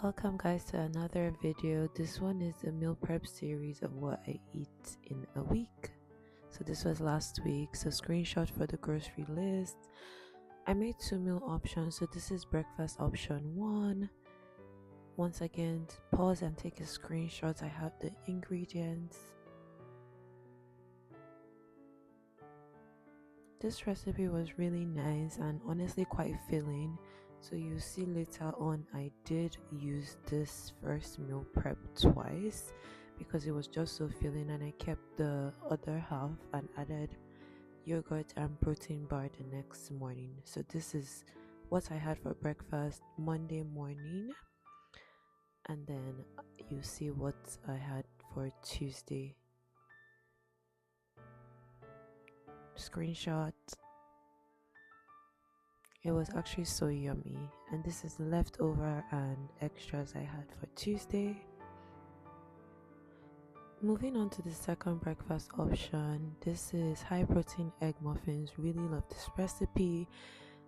Welcome guys to another video. This one is a meal prep series of what I eat in a week. So this was last week. So screenshot for the grocery list. I made 2 meal options. So this is breakfast option 1. Once again, pause and take a screenshot. I have the ingredients. This recipe was really nice and honestly quite filling. So you see later on I did use this first meal prep twice because it was just so filling, and I kept the other half and added yogurt and protein bar the next morning. So this is what I had for breakfast Monday morning, and then you see what I had for Tuesday. Screenshot. It was actually so yummy, and this is the leftover and extras I had for Tuesday. Moving on to the second breakfast option, this is high protein egg muffins. Really love this recipe.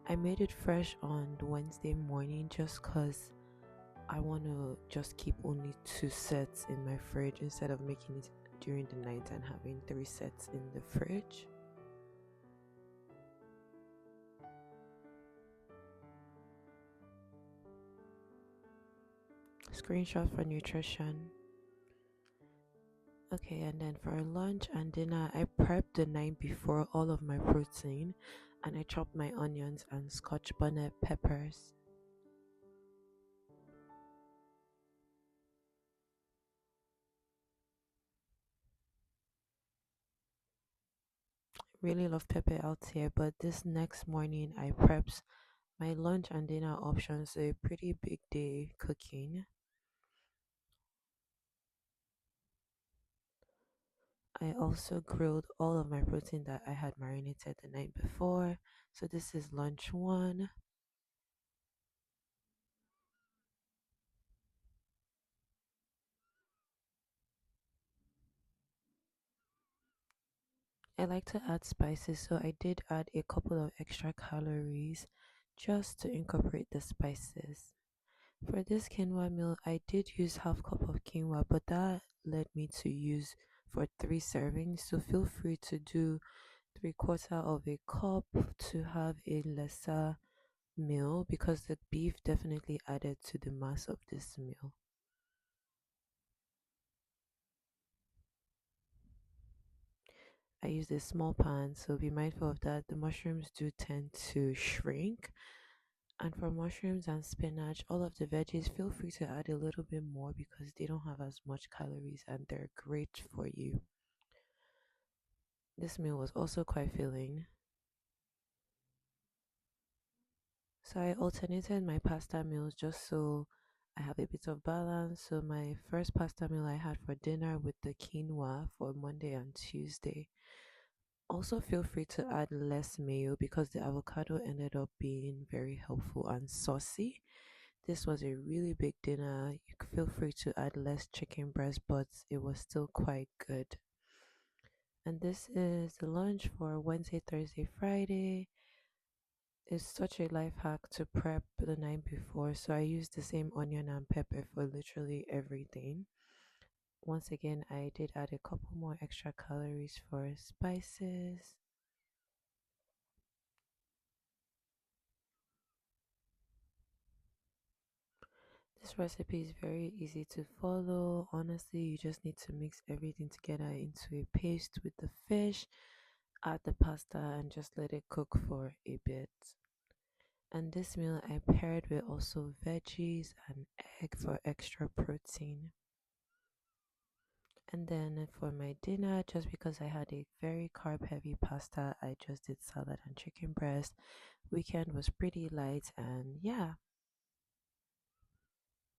I made it fresh on Wednesday morning just because I want to just keep only 2 sets in my fridge instead of making it during the night and having 3 sets in the fridge. Screenshot for nutrition. Okay, and then for lunch and dinner, I prepped the night before all of my protein, and I chopped my onions and scotch bonnet peppers. Really love pepper out here, but this next morning I prepped my lunch and dinner options, so a pretty big day cooking. I also grilled all of my protein that I had marinated the night before. So this is lunch 1. I like to add spices, so I did add a couple of extra calories just to incorporate the spices. For this quinoa meal, I did use half cup of quinoa, but that led me to use for 3 servings. So feel free to do 3/4 of a cup to have a lesser meal because the beef definitely added to the mass of this meal. I used a small pan, so be mindful of that. The mushrooms do tend to shrink. And for mushrooms and spinach, all of the veggies, feel free to add a little bit more because they don't have as much calories and they're great for you. This meal was also quite filling. So I alternated my pasta meals just so I have a bit of balance. So my first pasta meal I had for dinner with the quinoa for Monday and Tuesday. Also feel free to add less mayo because the avocado ended up being very helpful and saucy. This was a really big dinner. You could feel free to add less chicken breast, but it was still quite good. And this is the lunch for Wednesday, Thursday, Friday. It's such a life hack to prep the night before, so I use the same onion and pepper for literally everything. Once again, I did add a couple more extra calories for spices. This recipe is very easy to follow. Honestly, you just need to mix everything together into a paste with the fish, add the pasta, and just let it cook for a bit. And this meal I paired with also veggies and egg for extra protein. And then for my dinner, just because I had a very carb heavy pasta, I just did salad and chicken breast. Weekend was pretty light, and yeah,